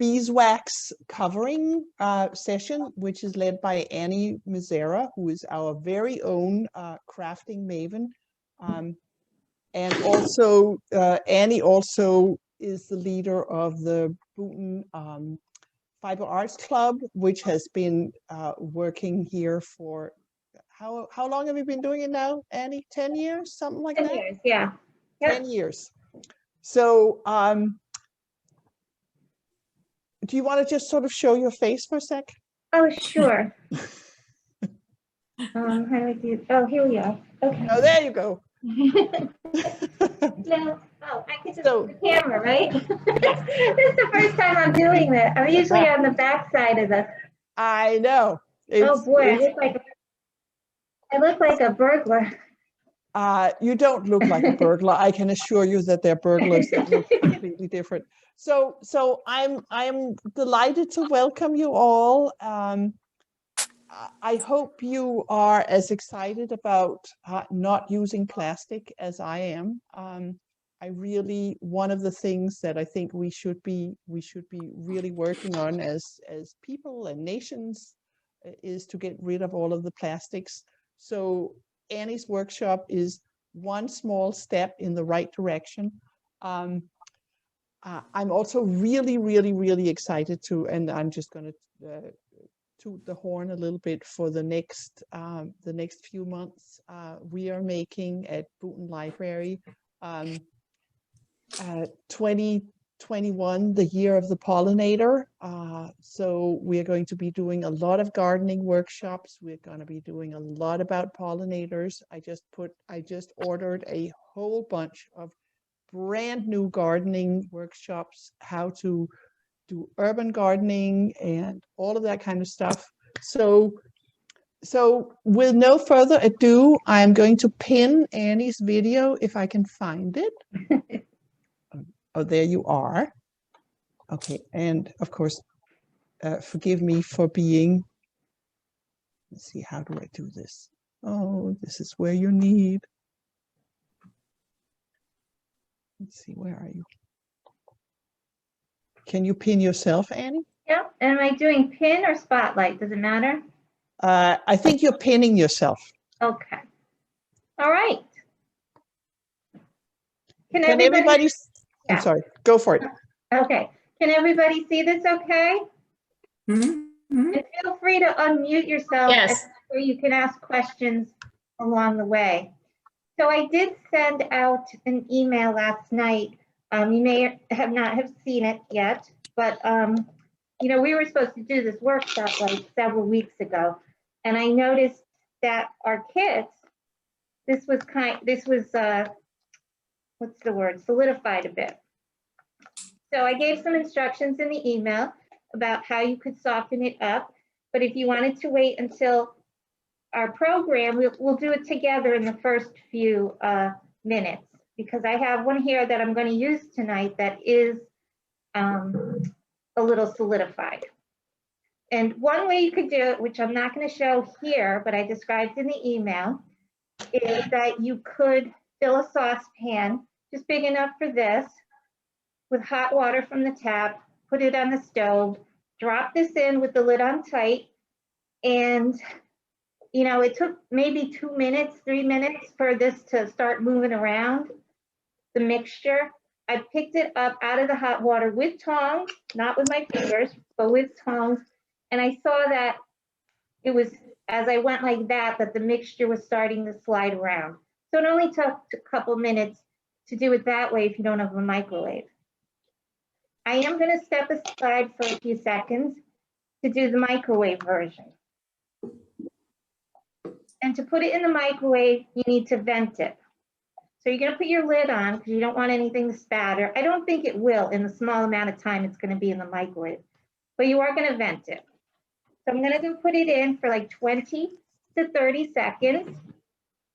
beeswax covering session, which is led by Annie Mizera, who is our very own crafting maven. And also, Annie also is the leader of the Booton Fiber Arts Club, which has been working here for, how long have you been doing it now, Annie? 10 years, something like 10 that? years, yeah. Yep. 10 years. So, do you want to just sort of show your face for a sec? Oh, sure. How do I do? Oh, here we are. Okay. Oh, there you go. No. Oh, I can just So, the camera, right? This is the first time I'm doing that. I'm usually on the back side of the. I know. Oh boy, I look like a burglar. You don't look like a burglar. I can assure you that they're burglars that look completely different. So I'm delighted to welcome you all. I hope you are as excited about not using plastic as I am. One of the things that I think we should be really working on as people and nations is to get rid of all of the plastics. So Annie's workshop is one small step in the right direction. I'm also really excited to, and I'm just going to toot the horn a little bit for the next few months. We are making at Booton Library 2021 the year of the pollinator. So we are going to be doing a lot of gardening workshops. We're going to be doing a lot about pollinators. I just ordered a whole bunch of brand new gardening workshops, how to do urban gardening and all of that kind of stuff. So with no further ado, I'm going to pin Annie's video if I can find it. Oh, there you are. Okay, and of course, forgive me for being, let's see, how do I do this? Oh, this is where you need. Let's see, where are you? Can you pin yourself, Annie? Yeah. Am I doing pin or spotlight? Does it matter? I think you're pinning yourself. Okay. All right. Can everybody yeah. I'm sorry, go for it. Okay. Can everybody see this okay? Mm-hmm. And feel free to unmute yourself. Yes. So you can ask questions along the way. So I did send out an email last night. You may not have seen it yet, but you know, we were supposed to do this workshop like several weeks ago, and I noticed that our kits, this was what's the word, solidified a bit. So I gave some instructions in the email about how you could soften it up, but if you wanted to wait until our program, we'll do it together in the first few minutes, because I have one here that I'm going to use tonight that is a little solidified. And one way you could do it, which I'm not going to show here, but I described in the email, is that you could fill a saucepan just big enough for this with hot water from the tap, put it on the stove, drop this in with the lid on tight, and you know, it took maybe 2 minutes, 3 minutes for this to start moving around, the mixture. I picked it up out of the hot water with tongs, not with my fingers, but with tongs. And I saw that it was, as I went like that, that the mixture was starting to slide around. So it only took a couple minutes to do it that way if you don't have a microwave. I am going to step aside for a few seconds to do the microwave version. And to put it in the microwave, you need to vent it. So you're going to put your lid on because you don't want anything to spatter. I don't think it will in the small amount of time it's going to be in the microwave, but you are going to vent it. So I'm going to put it in for like 20 to 30 seconds.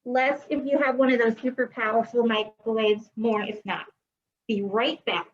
Less if you have one of those super powerful microwaves, more if not. Be right back.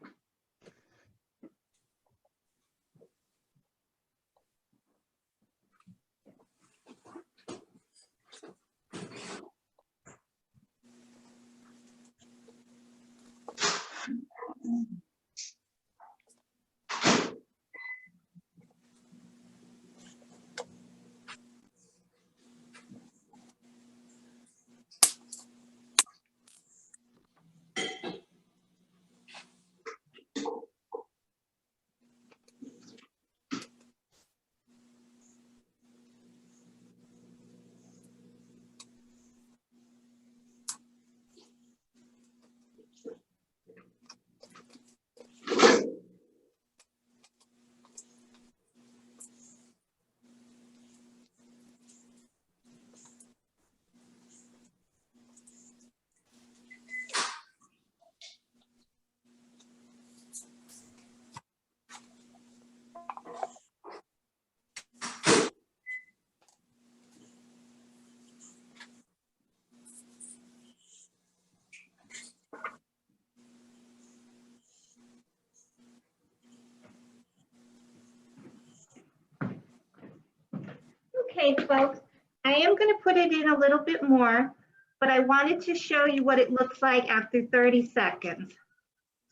Okay, folks, I am going to put it in a little bit more, but I wanted to show you what it looks like after 30 seconds.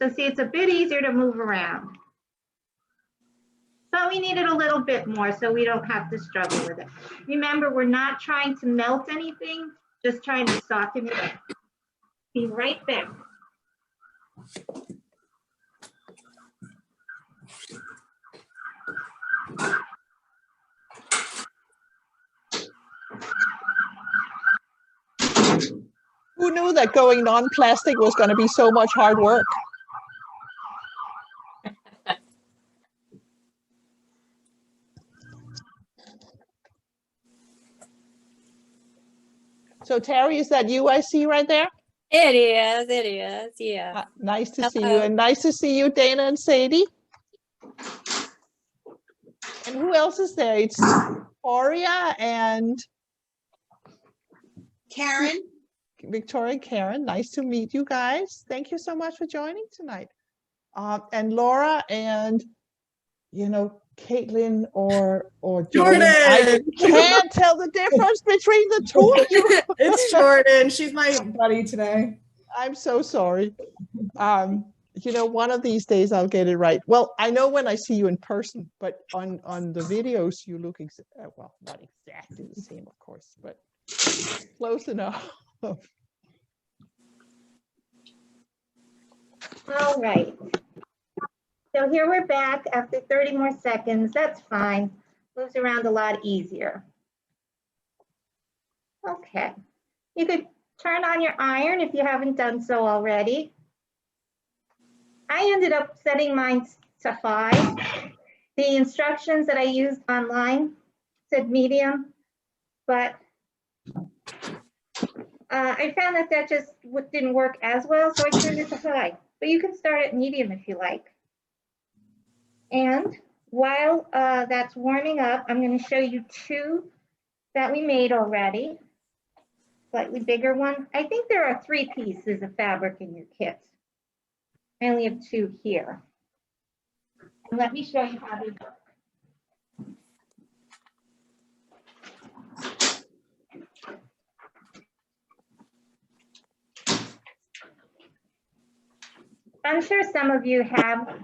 So see, it's a bit easier to move around. But we need it a little bit more so we don't have to struggle with it. Remember, we're not trying to melt anything, just trying to soften it up. Be right back. Who knew that going non-plastic was going to be so much hard work? So Terry, is that you I see right there? It is, yeah. Nice to see you, and nice to see you, Dana and Sadie. And who else is there? It's Victoria and Karen. Victoria and Karen. Nice to meet you guys. Thank you so much for joining tonight. And Laura and, you know, Caitlin or Jordan. I can't tell the difference between the two of you. It's Jordan. She's my buddy today. I'm so sorry. You know, one of these days I'll get it right. Well, I know when I see you in person, but on the videos you look well, not exactly the same, of course, but close enough. All right. So here we're back after 30 more seconds. That's fine. Moves around a lot easier. Okay. You could turn on your iron if you haven't done so already. I ended up setting mine to 5. The instructions that I used online said medium, but I found that just didn't work as well, so I turned it to high. But you can start at medium if you like. And while that's warming up, I'm going to show you 2 that we made already. Slightly bigger one. I think there are 3 pieces of fabric in your kit. I only have 2 here. And let me show you how they work. I'm sure some of you have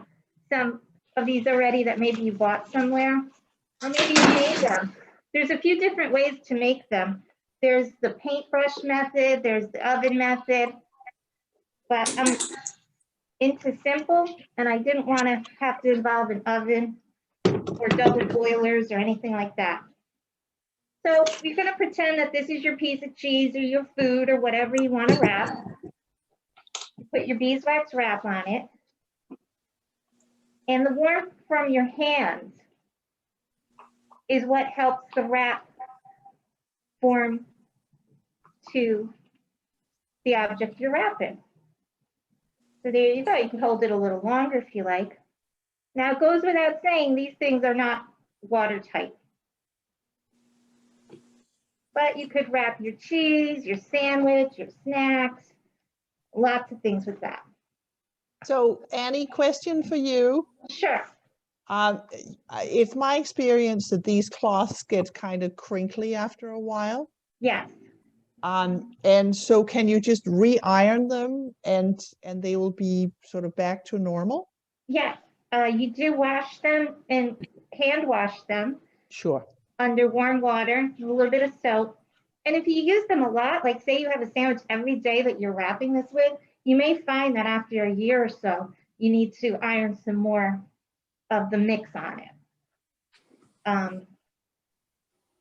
some of these already that maybe you bought somewhere, or maybe you made them. There's a few different ways to make them. There's the paintbrush method, there's the oven method, but I'm into simple, and I didn't want to have to involve an oven or double boilers or anything like that. So you're going to pretend that this is your piece of cheese or your food or whatever you want to wrap. Put your beeswax wrap on it. And the warmth from your hands is what helps the wrap form to the object you're wrapping. So there you go. You can hold it a little longer if you like. Now it goes without saying these things are not watertight. But you could wrap your cheese, your sandwich, your snacks, lots of things with that. So Annie, question for you. Sure. It's my experience that these cloths get kind of crinkly after a while. Yes. And so can you just re-iron them and they will be sort of back to normal? Yes. You do wash them and hand wash them. Sure. Under warm water, a little bit of soap. And if you use them a lot, like say you have a sandwich every day that you're wrapping this with, you may find that after a year or so, you need to iron some more of the mix on it.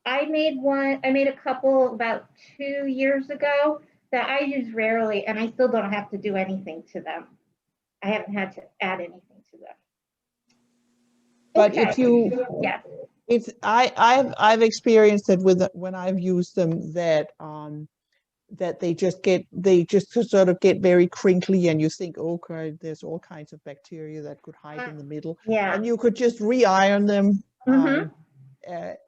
I made a couple about 2 years ago that I use rarely, and I still don't have to do anything to them. I haven't had to add anything to them. But okay. if you, yes. It's I've experienced it with when I've used them that that they just sort of get very crinkly and you think, okay, there's all kinds of bacteria that could hide in the middle. Yeah. And you could just re-iron them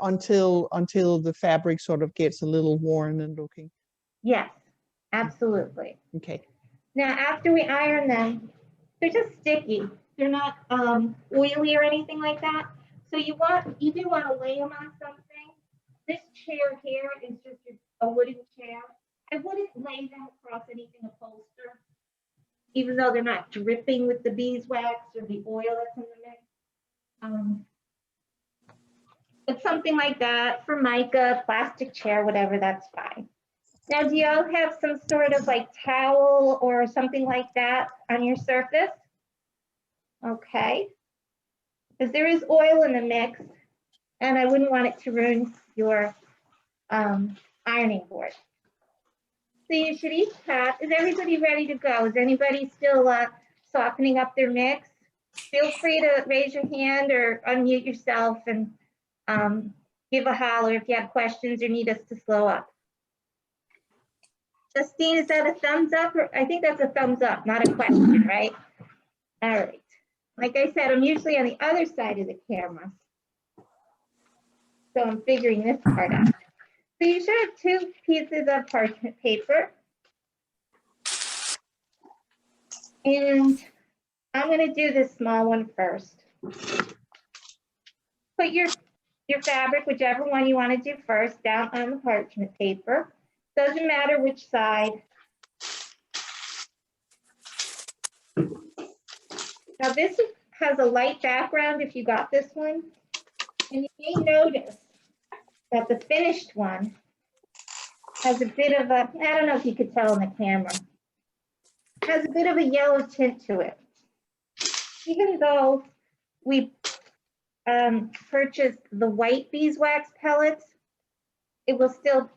until the fabric sort of gets a little worn and looking. Yes, absolutely. Okay. Now after we iron them, they're just sticky. They're not oily or anything like that. So you do want to lay them on something This chair here is just a wooden chair. I wouldn't lay them across anything upholstered, even though they're not dripping with the beeswax or the oil that's in the mix. But something like that for mica, plastic chair, whatever, that's fine. Now, do y'all have some sort of like towel or something like that on your surface? Okay. Because there is oil in the mix, and I wouldn't want it to ruin your ironing board. So you should each have, is everybody ready to go? Is anybody still softening up their mix? Feel free to raise your hand or unmute yourself and give a holler if you have questions or need us to slow up. Justine, is that a thumbs up? Or I think that's a thumbs up, not a question, right? All right. Like I said, I'm usually on the other side of the camera. So I'm figuring this part out. So you should have 2 pieces of parchment paper. And I'm going to do this small one first. Put your fabric, whichever one you want to do first, down on the parchment paper. Doesn't matter which side. Now this has a light background if you got this one. And you may notice that the finished one has a bit of a, I don't know if you could tell in the camera, has a bit of a yellow tint to it. Even though we purchased the white beeswax pellets, it will still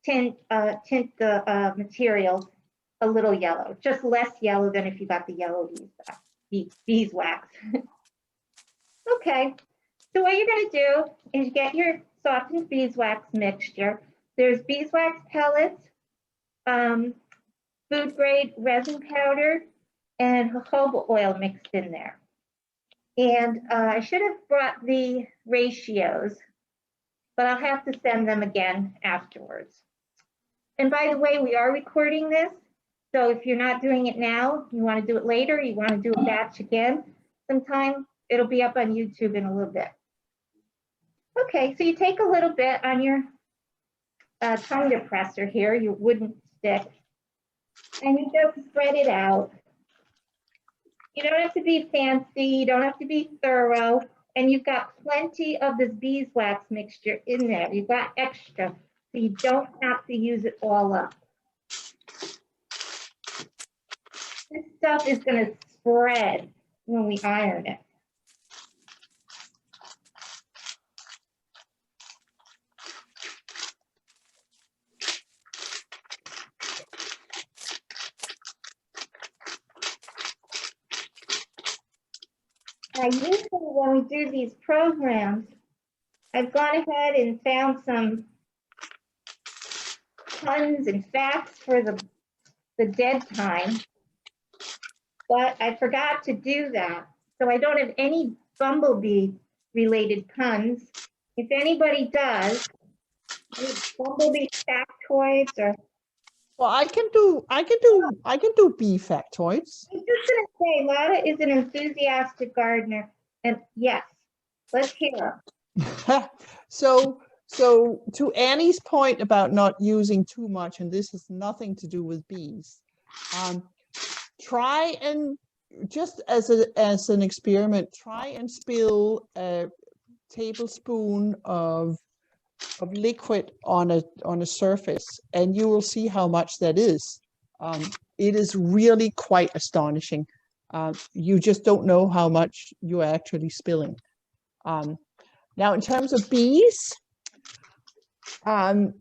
tint the material a little yellow, just less yellow than if you got the yellow beeswax. Okay, so what you're going to do is get your softened beeswax mixture. There's beeswax pellets, food grade resin powder, and jojoba oil mixed in there. And I should have brought the ratios, but I'll have to send them again afterwards. And by the way, we are recording this. So if you're not doing it now, you want to do it later, you want to do a batch again sometime, it'll be up on YouTube in a little bit. Okay, so you take a little bit on your tongue depressor here, your wooden stick, and you just spread it out. You don't have to be fancy, you don't have to be thorough, and you've got plenty of this beeswax mixture in there. You've got extra, so you don't have to use it all up. This stuff is going to spread when we iron it. Now, usually when we do these programs, I've gone ahead and found some puns and facts for the dead time, but I forgot to do that. So I don't have any bumblebee related puns. If anybody does, any bumblebee factoids or. Well, I can do bee factoids. I'm just gonna say, Lada is an enthusiastic gardener, and yes, let's hear her. So to Annie's point about not using too much, and this has nothing to do with bees, try and just as an experiment, try and spill a tablespoon of liquid on a surface, and you will see how much that is. It is really quite astonishing. You just don't know how much you're actually spilling. Now, in terms of bees, I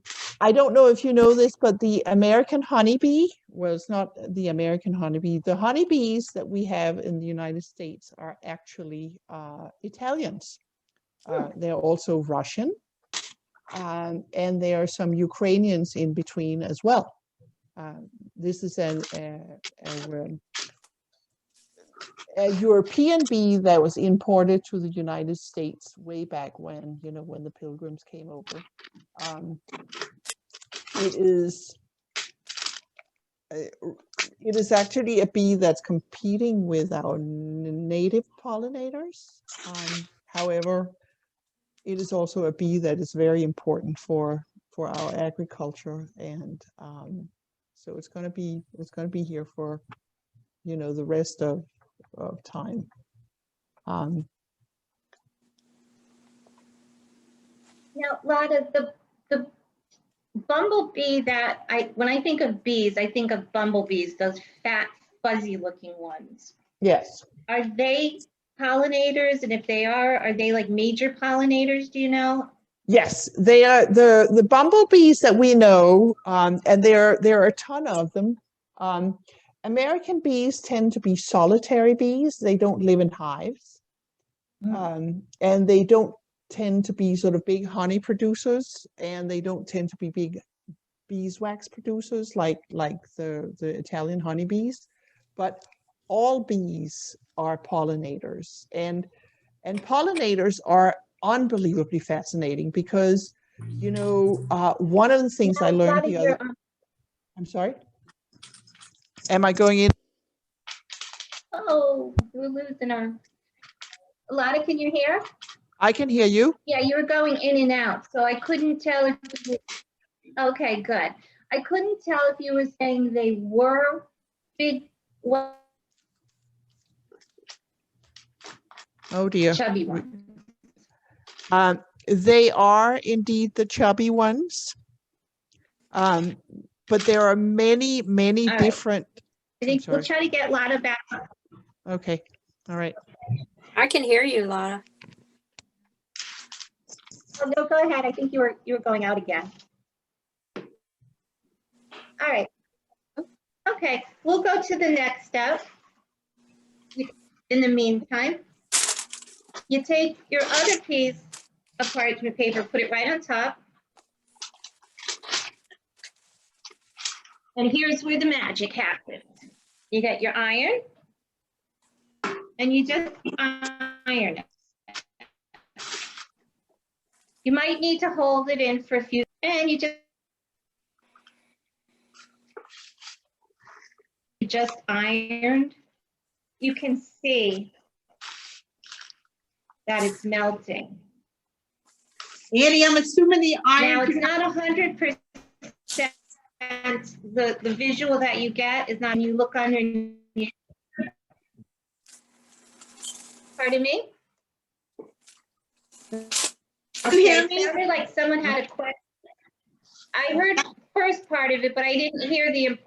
don't know if you know this, but the American honeybee was not the American honeybee. The honeybees that we have in the United States are actually Italians. They're also Russian. And there are some Ukrainians in between as well. This is a European bee that was imported to the United States way back when, when the Pilgrims came over. It is actually a bee that's competing with our native pollinators. However, it is also a bee that is very important for our agriculture, and so it's going to be here for, you know, the rest of time. Now, Lotta, the bumblebee when I think of bees, I think of bumblebees, those fat, fuzzy looking ones. Yes. Are they pollinators? And if they are they like major pollinators? Do you know? Yes, they are the bumblebees that we know, and there are a ton of them. American bees tend to be solitary bees. They don't live in hives, and they don't tend to be sort of big honey producers, and they don't tend to be big beeswax producers like the Italian honeybees. But all bees are pollinators, and pollinators are unbelievably fascinating because, you know, one of the things I learned the other. I'm sorry. Am I going in? Oh, we're losing our. Lotta, can you hear? I can hear you. Yeah, you were going in and out, so I couldn't tell if you, okay, good. I couldn't tell if you were saying they were big, Oh dear. chubby ones. They are indeed the chubby ones, but there are many All different. I think we'll try to get Lotta back. Okay. All right. I can hear you, Lotta. Oh, no, go ahead. I think you were going out again. All right. Okay, we'll go to the next step. In the meantime, you take your other piece of parchment paper, put it right on top. And here's where the magic happens. You get your iron, and you just iron it. You might need to hold it in for a few, and you just ironed. You can see that it's melting. Annie, I'm assuming the Now, iron. it's not 100%. The visual that you get is not, when you look underneath. Pardon me? Okay, it sounded like someone had a question. I heard the first part of it, but I didn't hear the important